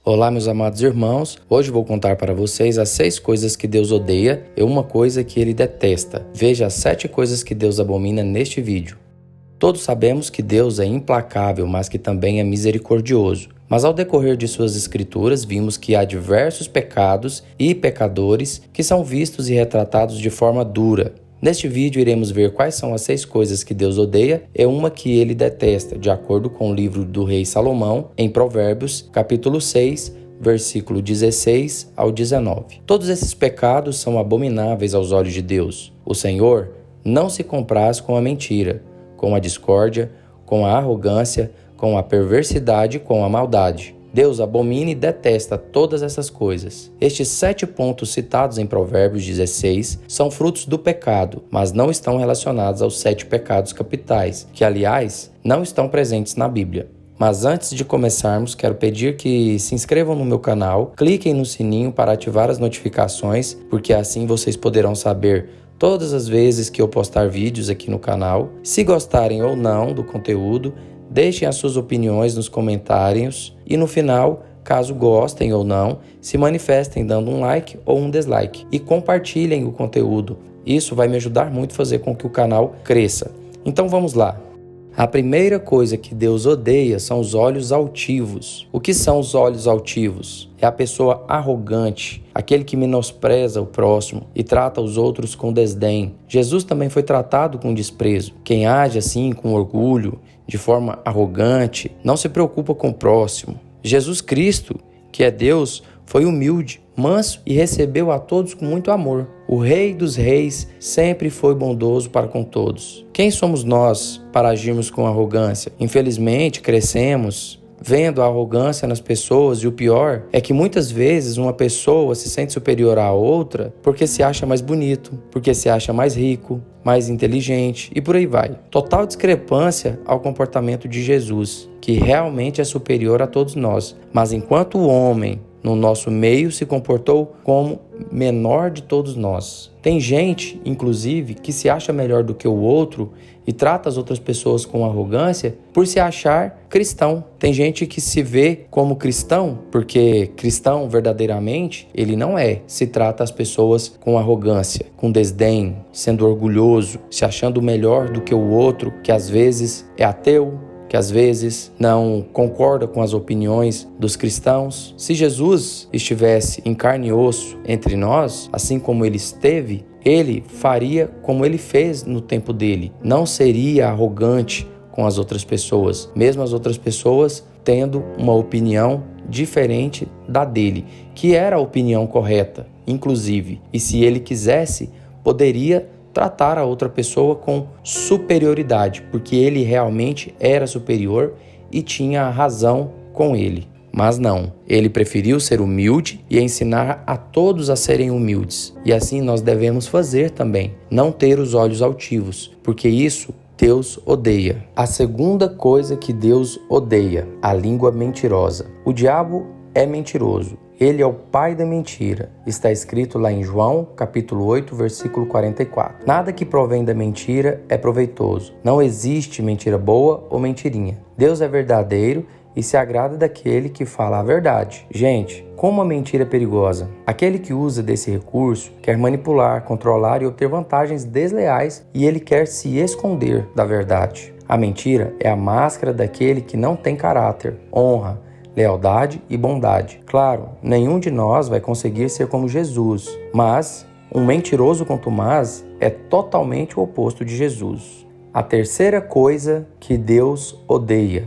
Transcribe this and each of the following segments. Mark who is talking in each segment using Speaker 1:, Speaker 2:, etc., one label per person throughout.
Speaker 1: Olá, meus amados irmãos. Hoje vou contar para vocês as 6 coisas que Deus odeia e uma coisa que Ele detesta. Veja as 7 coisas que Deus abomina neste vídeo. Todos sabemos que Deus é implacável, mas que também é misericordioso. Mas ao decorrer de suas escrituras, vimos que há diversos pecados e pecadores que são vistos e retratados de forma dura. Neste vídeo iremos ver quais são as 6 coisas que Deus odeia e uma que Ele detesta, de acordo com o livro do rei Salomão, em Provérbios, capítulo 6, versículo 16 ao 19. Todos esses pecados são abomináveis aos olhos de Deus. O Senhor não se compraz com a mentira, com a discórdia, com a arrogância, com a perversidade e com a maldade. Deus abomina e detesta todas essas coisas. Estes 7 pontos citados em Provérbios 16 são frutos do pecado, mas não estão relacionados aos 7 pecados capitais, que, aliás, não estão presentes na Bíblia. Mas antes de começarmos, quero pedir que se inscrevam no meu canal, cliquem no sininho para ativar as notificações, porque assim vocês poderão saber todas as vezes que eu postar vídeos aqui no canal. Se gostarem ou não do conteúdo, deixem as suas opiniões nos comentários e no final, caso gostem ou não, se manifestem dando um like ou um dislike e compartilhem o conteúdo. Isso vai me ajudar muito a fazer com que o canal cresça. Então vamos lá. A primeira coisa que Deus odeia são os olhos altivos. O que são os olhos altivos? É a pessoa arrogante, aquele que menospreza o próximo e trata os outros com desdém. Jesus também foi tratado com desprezo. Quem age assim, com orgulho, de forma arrogante, não se preocupa com o próximo. Jesus Cristo, que é Deus, foi humilde, manso e recebeu a todos com muito amor. O Rei dos Reis sempre foi bondoso para com todos. Quem somos nós para agirmos com arrogância? Infelizmente, crescemos vendo a arrogância nas pessoas e o pior é que muitas vezes uma pessoa se sente superior à outra porque se acha mais bonito, porque se acha mais rico, mais inteligente e por aí vai. Total discrepância ao comportamento de Jesus, que realmente é superior a todos nós. Mas enquanto o homem no nosso meio se comportou como menor de todos nós. Tem gente, inclusive, que se acha melhor do que o outro e trata as outras pessoas com arrogância por se achar cristão. Tem gente que se vê como cristão porque cristão verdadeiramente ele não é. Se trata as pessoas com arrogância, com desdém, sendo orgulhoso, se achando melhor do que o outro, que às vezes é ateu, que às vezes não concorda com as opiniões dos cristãos. Se Jesus estivesse em carne e osso entre nós, assim como ele esteve, ele faria como ele fez no tempo dele. Não seria arrogante com as outras pessoas, mesmo as outras pessoas tendo uma opinião diferente da dele, que era a opinião correta, inclusive. E se ele quisesse, poderia tratar a outra pessoa com superioridade, porque ele realmente era superior e tinha a razão com ele. Mas não, ele preferiu ser humilde e ensinar a todos a serem humildes. E assim nós devemos fazer também, não ter os olhos altivos, porque isso Deus odeia. A segunda coisa que Deus odeia, a língua mentirosa. O diabo é mentiroso. Ele é o pai da mentira. Está escrito lá em João, capítulo 8, versículo 44. Nada que provém da mentira é proveitoso. Não existe mentira boa ou mentirinha. Deus é verdadeiro e se agrada daquele que fala a verdade. Gente, como a mentira é perigosa. Aquele que usa desse recurso quer manipular, controlar e obter vantagens desleais e ele quer se esconder da verdade. A mentira é a máscara daquele que não tem caráter, honra, lealdade e bondade. Claro, nenhum de nós vai conseguir ser como Jesus, mas um mentiroso contumaz é totalmente o oposto de Jesus. A terceira coisa que Deus odeia: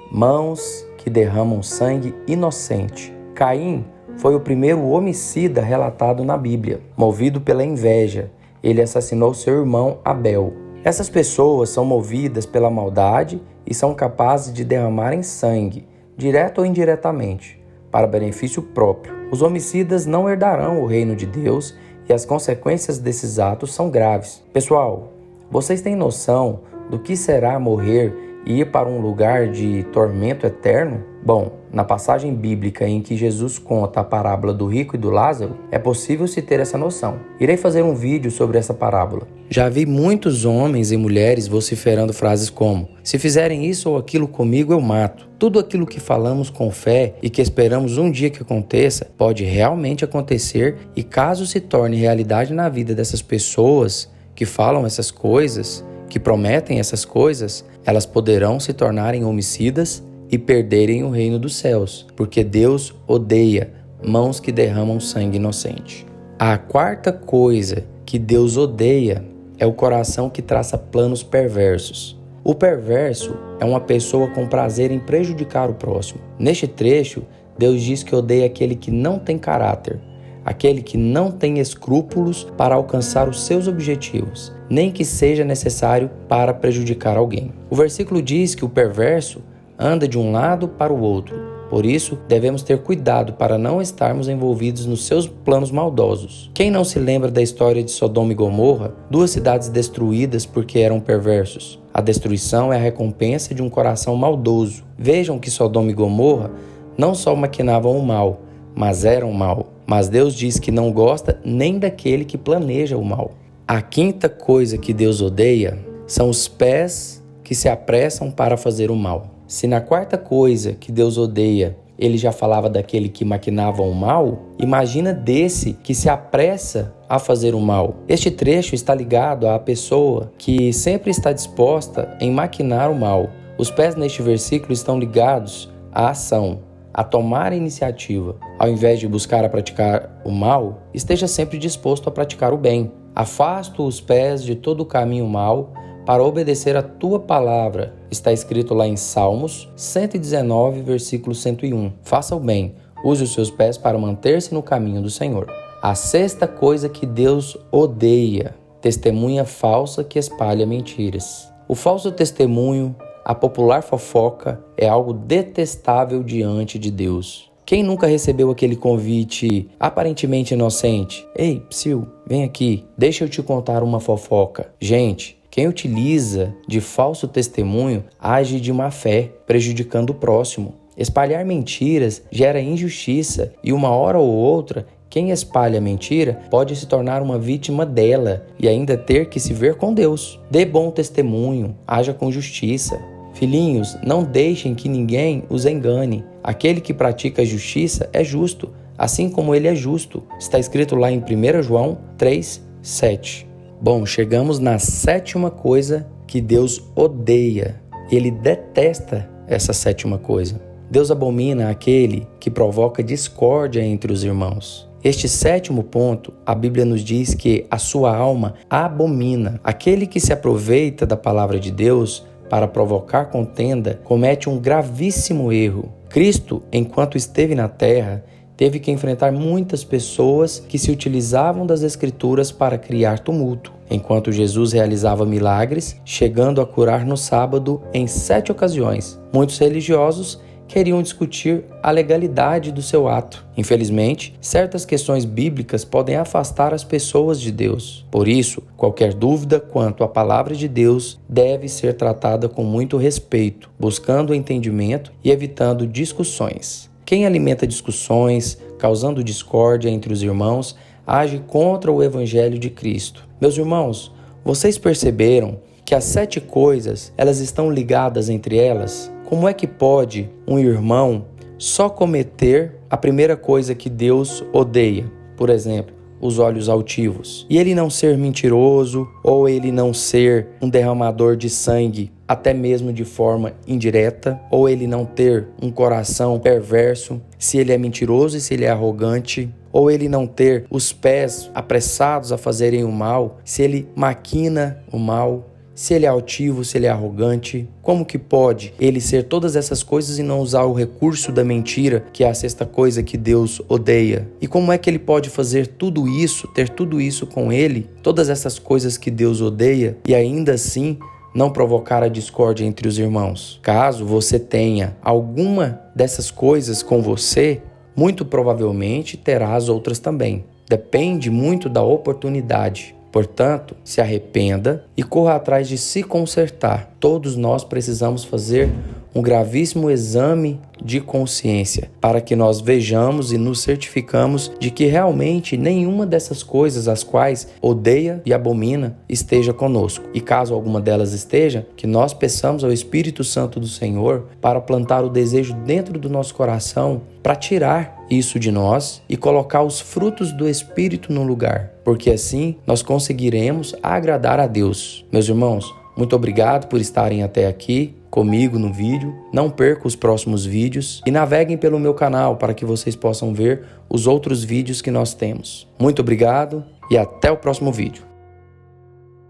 Speaker 1: mãos que derramam sangue inocente. Caim foi o primeiro homicida relatado na Bíblia. Movido pela inveja, ele assassinou seu irmão Abel. Essas pessoas são movidas pela maldade e são capazes de derramarem sangue, direto ou indiretamente, para benefício próprio. Os homicidas não herdarão o reino de Deus e as consequências desses atos são graves. Pessoal, vocês têm noção do que será morrer e ir para um lugar de tormento eterno? Bom, na passagem bíblica em que Jesus conta a parábola do rico e do Lázaro, é possível se ter essa noção. Irei fazer um vídeo sobre essa parábola. Já vi muitos homens e mulheres vociferando frases como: se fizerem isso ou aquilo comigo, eu mato. Tudo aquilo que falamos com fé e que esperamos um dia que aconteça, pode realmente acontecer, e caso se torne realidade na vida dessas pessoas que falam essas coisas, que prometem essas coisas, elas poderão se tornarem homicidas e perderem o reino dos céus, porque Deus odeia mãos que derramam sangue inocente. A quarta coisa que Deus odeia é o coração que traça planos perversos. O perverso é uma pessoa com prazer em prejudicar o próximo. Neste trecho, Deus diz que odeia aquele que não tem caráter, aquele que não tem escrúpulos para alcançar os seus objetivos, nem que seja necessário para prejudicar alguém. O versículo diz que o perverso anda de um lado para o outro. Por isso, devemos ter cuidado para não estarmos envolvidos nos seus planos maldosos. Quem não se lembra da história de Sodoma e Gomorra, duas cidades destruídas porque eram perversos? A destruição é a recompensa de um coração maldoso. Vejam que Sodoma e Gomorra não só maquinavam o mal, mas eram mal. Mas Deus diz que não gosta nem daquele que planeja o mal. A quinta coisa que Deus odeia são os pés que se apressam para fazer o mal. Se na quarta coisa que Deus odeia, ele já falava daquele que maquinava o mal, imagina desse que se apressa a fazer o mal. Este trecho está ligado à pessoa que sempre está disposta em maquinar o mal. Os pés neste versículo estão ligados à ação, a tomar a iniciativa. Ao invés de buscar a praticar o mal, esteja sempre disposto a praticar o bem. Afasta os pés de todo o caminho mau para obedecer a tua palavra. Está escrito lá em Salmos 119, versículo 101. Faça o bem, use os seus pés para manter-se no caminho do Senhor. A sexta coisa que Deus odeia: testemunha falsa que espalha mentiras. O falso testemunho, a popular fofoca, é algo detestável diante de Deus. Quem nunca recebeu aquele convite aparentemente inocente? Ei, psiu, vem aqui, deixa eu te contar uma fofoca. Gente, quem utiliza de falso testemunho age de má fé, prejudicando o próximo. Espalhar mentiras gera injustiça e uma hora ou outra, quem espalha mentira pode se tornar uma vítima dela e ainda ter que se ver com Deus. Dê bom testemunho, haja com justiça. Filhinhos, não deixem que ninguém os engane. Aquele que pratica a justiça é justo, assim como ele é justo. Está escrito lá em 1 João 3:7. Bom, chegamos na sétima coisa que Deus odeia. Ele detesta essa sétima coisa. Deus abomina aquele que provoca discórdia entre os irmãos. Este sétimo ponto, a Bíblia nos diz que a sua alma abomina. Aquele que se aproveita da palavra de Deus para provocar contenda comete um gravíssimo erro. Cristo, enquanto esteve na terra, teve que enfrentar muitas pessoas que se utilizavam das Escrituras para criar tumulto. Enquanto Jesus realizava milagres, chegando a curar no sábado em 7 ocasiões, muitos religiosos queriam discutir a legalidade do seu ato. Infelizmente, certas questões bíblicas podem afastar as pessoas de Deus. Por isso, qualquer dúvida quanto à palavra de Deus deve ser tratada com muito respeito, buscando o entendimento e evitando discussões. Quem alimenta discussões, causando discórdia entre os irmãos, age contra o Evangelho de Cristo. Meus irmãos, vocês perceberam que as 7 coisas, elas estão ligadas entre elas? Como é que pode um irmão só cometer a primeira coisa que Deus odeia? Por exemplo, os olhos altivos. E ele não ser mentiroso, ou ele não ser um derramador de sangue, até mesmo de forma indireta, ou ele não ter um coração perverso, se ele é mentiroso e se ele é arrogante, ou ele não ter os pés apressados a fazerem o mal, se ele maquina o mal, se ele é altivo, se ele é arrogante. Como que pode ele ser todas essas coisas e não usar o recurso da mentira, que é a sexta coisa que Deus odeia? E como é que ele pode fazer tudo isso, ter tudo isso com ele, todas essas coisas que Deus odeia, e ainda assim não provocar a discórdia entre os irmãos? Caso você tenha alguma dessas coisas com você, muito provavelmente terá as outras também. Depende muito da oportunidade. Portanto, se arrependa e corra atrás de se consertar. Todos nós precisamos fazer um gravíssimo exame de consciência para que nós vejamos e nos certificamos de que realmente nenhuma dessas coisas as quais odeia e abomina esteja conosco. E caso alguma delas esteja, que nós peçamos ao Espírito Santo do Senhor para plantar o desejo dentro do nosso coração para tirar isso de nós e colocar os frutos do Espírito no lugar, porque assim nós conseguiremos agradar a Deus. Meus irmãos, muito obrigado por estarem até aqui comigo no vídeo. Não percam os próximos vídeos e naveguem pelo meu canal para que vocês possam ver os outros vídeos que nós temos. Muito obrigado e até o próximo vídeo.